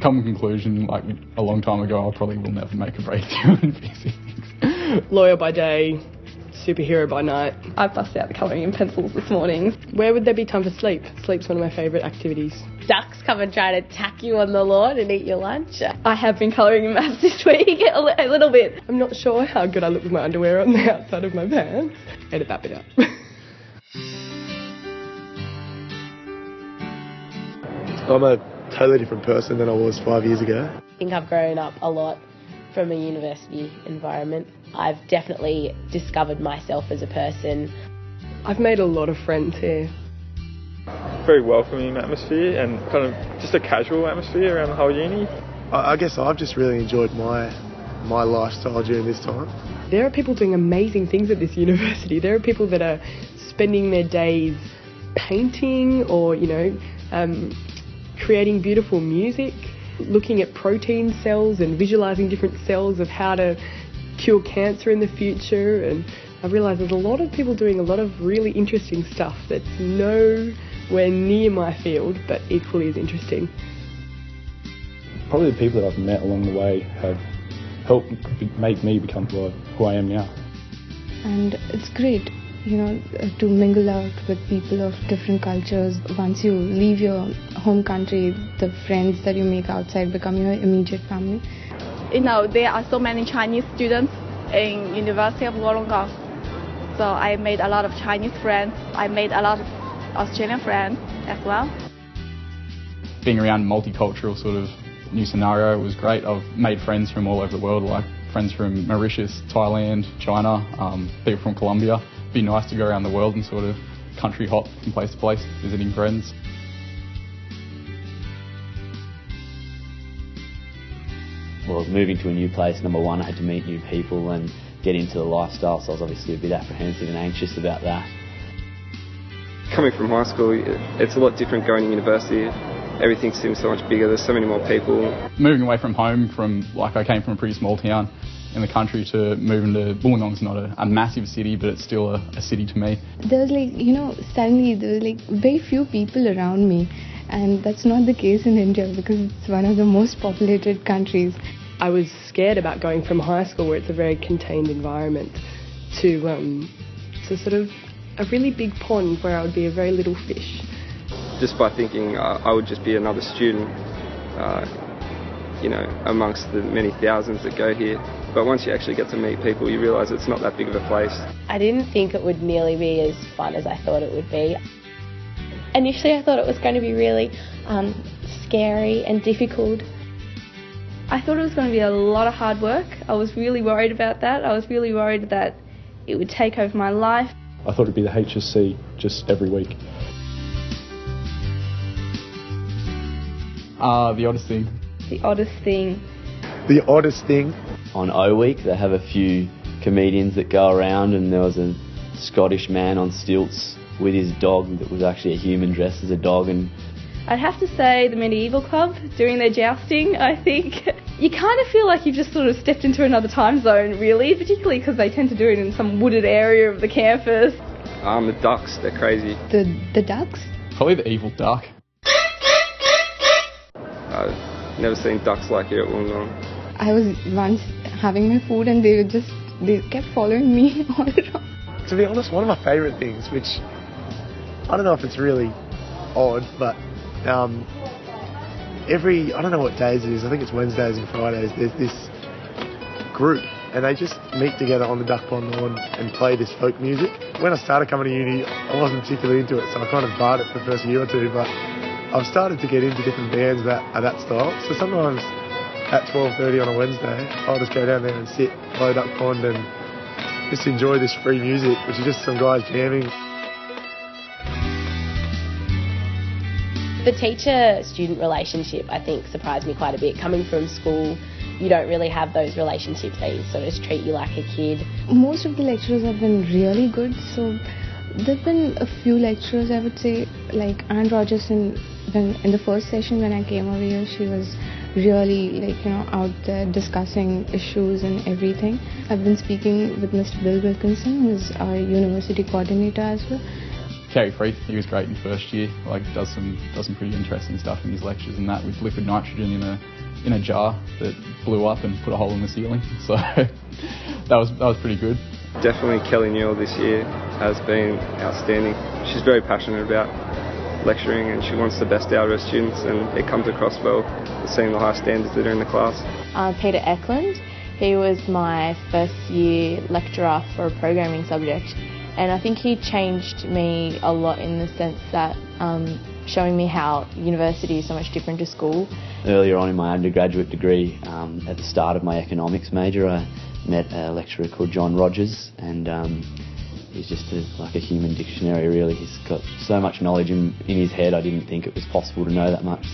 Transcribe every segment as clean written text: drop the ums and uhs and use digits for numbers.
come to a conclusion, like a long time ago, I probably will never make a breakthrough in physics. Lawyer by day, superhero by night. I busted out the colouring and pencils this morning. Where would there be time for sleep? Sleep's one of my favourite activities. Ducks come and try to attack you on the lawn and eat your lunch. I have been colouring in maths this week a little bit. I'm not sure how good I look with my underwear on the outside of my pants. Edit that bit out. I'm a totally different person than I was 5 years ago. I think I've grown up a lot from a university environment. I've definitely discovered myself as a person. I've made a lot of friends here. Very welcoming atmosphere and kind of just a casual atmosphere around the whole uni. I guess I've just really enjoyed my lifestyle during this time. There are people doing amazing things at this university. There are people that are spending their days painting or, creating beautiful music, looking at protein cells and visualising different cells of how to cure cancer in the future. And I realise there's a lot of people doing a lot of really interesting stuff that's nowhere near my field, but equally as interesting. Probably the people that I've met along the way have helped make me become who I am now. And it's great, to mingle out with people of different cultures. Once you leave your home country, the friends that you make outside become your immediate family. There are so many Chinese students in University of Wollongong. So I made a lot of Chinese friends. I made a lot of Australian friends as well. Being around multicultural sort of new scenario was great. I've made friends from all over the world, like friends from Mauritius, Thailand, China, people from Colombia. It'd be nice to go around the world and sort of country hop from place to place, visiting friends. Well, moving to a new place, number one, I had to meet new people and get into the lifestyle, so I was obviously a bit apprehensive and anxious about that. Coming from high school, it's a lot different going to university. Everything seems so much bigger, there's so many more people. Moving away from home, I came from a pretty small town in the country to moving to Wollongong's not a massive city, but it's still a city to me. There was suddenly there was very few people around me, and that's not the case in India because it's one of the most populated countries. I was scared about going from high school, where it's a very contained environment, to sort of a really big pond where I would be a very little fish. Just by thinking I would just be another student, amongst the many thousands that go here. But once you actually get to meet people, you realise it's not that big of a place. I didn't think it would nearly be as fun as I thought it would be. Initially I thought it was going to be really scary and difficult. I thought it was going to be a lot of hard work. I was really worried about that. I was really worried that it would take over my life. I thought it'd be the HSC just every week. The oddest thing. The oddest thing. The oddest thing. On O Week, they have a few comedians that go around, and there was a Scottish man on stilts with his dog that was actually a human dressed as a dog. And I'd have to say the Medieval Club during their jousting, I think. You kind of feel like you've just sort of stepped into another time zone, really, particularly because they tend to do it in some wooded area of the campus. The ducks, they're crazy. The ducks? Probably the evil duck. I've never seen ducks like here at Wollongong. I was once having my food and they kept following me all around. To be honest, one of my favourite things, which I don't know if it's really odd, but I don't know what days it is, I think it's Wednesdays and Fridays, there's this group and they just meet together on the duck pond lawn and play this folk music. When I started coming to uni, I wasn't particularly into it, so I kind of barred it for the first year or two, but I've started to get into different bands that are that style. So sometimes at 12:30 on a Wednesday, I'll just go down there and sit by the duck pond and just enjoy this free music, which is just some guys jamming. The teacher-student relationship, I think, surprised me quite a bit. Coming from school, you don't really have those relationships. They sort of just treat you like a kid. Most of the lecturers have been really good. So there have been a few lecturers, I would say, like Anne Rogerson. In the first session when I came over here, she was really out there discussing issues and everything. I've been speaking with Mr. Bill Wilkinson, who's our university coordinator as well. Kerry Freeth, he was great in first year. Like does some pretty interesting stuff in his lectures and that with liquid nitrogen in a jar that blew up and put a hole in the ceiling. So that was pretty good. Definitely Kelly Newell this year has been outstanding. She's very passionate about lecturing and she wants the best out of her students, and it comes across well seeing the high standards that are in the class. Peter Eklund, he was my first year lecturer for a programming subject, and I think he changed me a lot in the sense that showing me how university is so much different to school. Earlier on in my undergraduate degree, at the start of my economics major, I met a lecturer called John Rogers, and he's just like a human dictionary really. He's got so much knowledge in his head, I didn't think it was possible to know that much.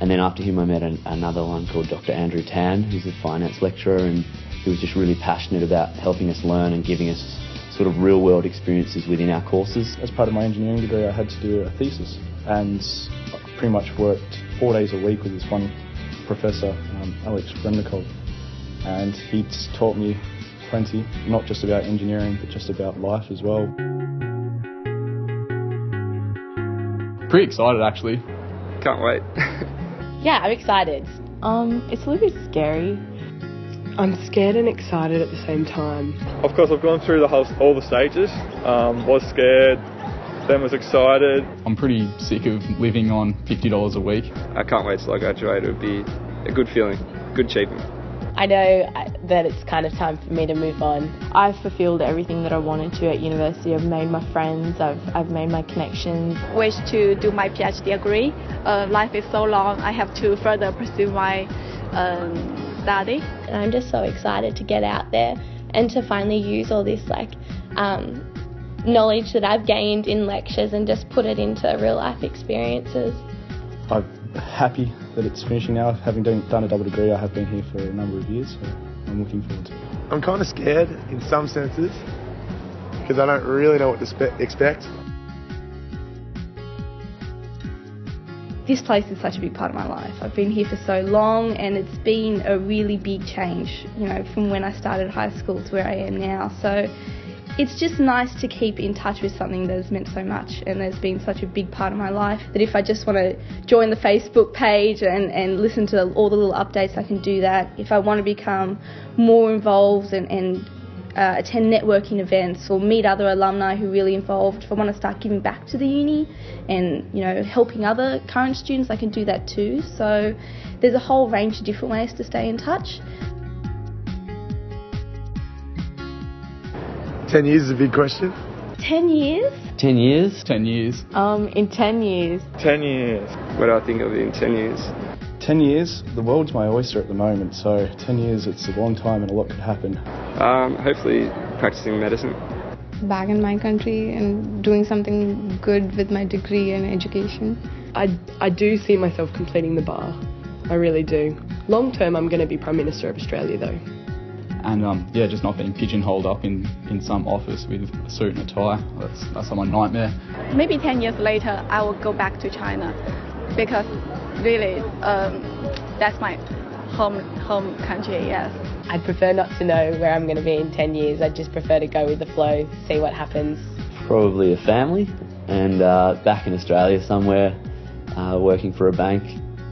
And then after him I met another one called Dr. Andrew Tan, who's a finance lecturer, and he was just really passionate about helping us learn and giving us sort of real world experiences within our courses. As part of my engineering degree I had to do a thesis, and I pretty much worked 4 days a week with this one professor, Alex Remnikov, and he's taught me plenty, not just about engineering but just about life as well. Pretty excited actually. Can't wait. Yeah, I'm excited. It's a little bit scary. I'm scared and excited at the same time. Of course, I've gone through all the stages. Was scared, then was excited. I'm pretty sick of living on $50 a week. I can't wait till I graduate. It would be a good feeling, good achievement. I know that it's kind of time for me to move on. I've fulfilled everything that I wanted to at university. I've made my friends, I've made my connections. Wish to do my PhD degree. Life is so long, I have to further pursue my study. And I'm just so excited to get out there and to finally use all this knowledge that I've gained in lectures and just put it into real life experiences. I'm happy that it's finishing now. Having done a double degree, I have been here for a number of years, so I'm looking forward to it. I'm kind of scared in some senses because I don't really know what to expect. This place is such a big part of my life. I've been here for so long and it's been a really big change, from when I started high school to where I am now. So it's just nice to keep in touch with something that has meant so much and has been such a big part of my life, that if I just want to join the Facebook page and listen to all the little updates, I can do that. If I want to become more involved and attend networking events or meet other alumni who are really involved, if I want to start giving back to the uni and helping other current students, I can do that too. So there's a whole range of different ways to stay in touch. 10 years is a big question. 10 years? 10 years? 10 years. In 10 years. 10 years. What do I think of it in 10 years? 10 years, the world's my oyster at the moment, so 10 years, it's a long time and a lot could happen. Hopefully practicing medicine. Back in my country and doing something good with my degree and education. I do see myself completing the bar. I really do. Long term, I'm going to be Prime Minister of Australia though. And just not being pigeonholed up in some office with a suit and a tie. That's my nightmare. Maybe 10 years later, I will go back to China because really that's my home country, yes. I'd prefer not to know where I'm going to be in 10 years. I'd just prefer to go with the flow, see what happens. Probably a family and back in Australia somewhere working for a bank.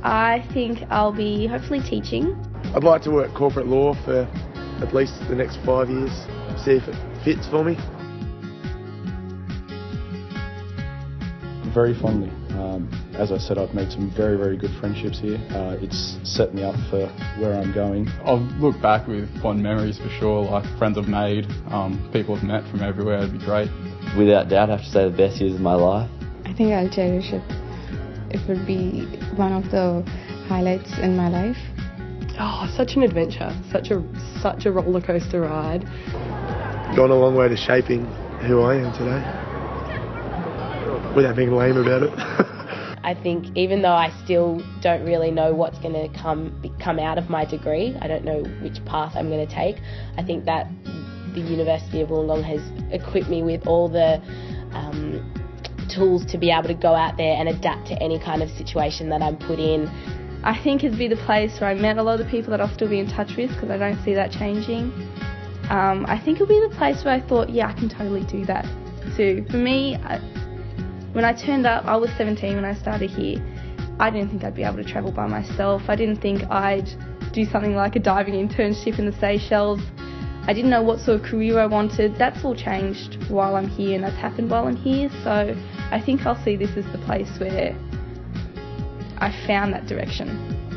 I think I'll be hopefully teaching. I'd like to work corporate law for at least the next 5 years, see if it fits for me. Very fondly. As I said, I've made some very, very good friendships here. It's set me up for where I'm going. I'll look back with fond memories for sure, like friends I've made, people I've met from everywhere. It'd be great. Without doubt, I have to say the best years of my life. I think I'll cherish it. It would be one of the highlights in my life. Oh, such an adventure, such a roller coaster ride. Gone a long way to shaping who I am today, without being lame about it. I think even though I still don't really know what's going to come out of my degree, I don't know which path I'm going to take, I think that the University of Wollongong has equipped me with all the tools to be able to go out there and adapt to any kind of situation that I'm put in. I think it'd be the place where I met a lot of the people that I'll still be in touch with because I don't see that changing. I think it'll be the place where I thought, yeah, I can totally do that too. For me, When I turned up, I was 17 when I started here. I didn't think I'd be able to travel by myself. I didn't think I'd do something like a diving internship in the Seychelles. I didn't know what sort of career I wanted. That's all changed while I'm here, and that's happened while I'm here. So I think I'll see this as the place where I found that direction.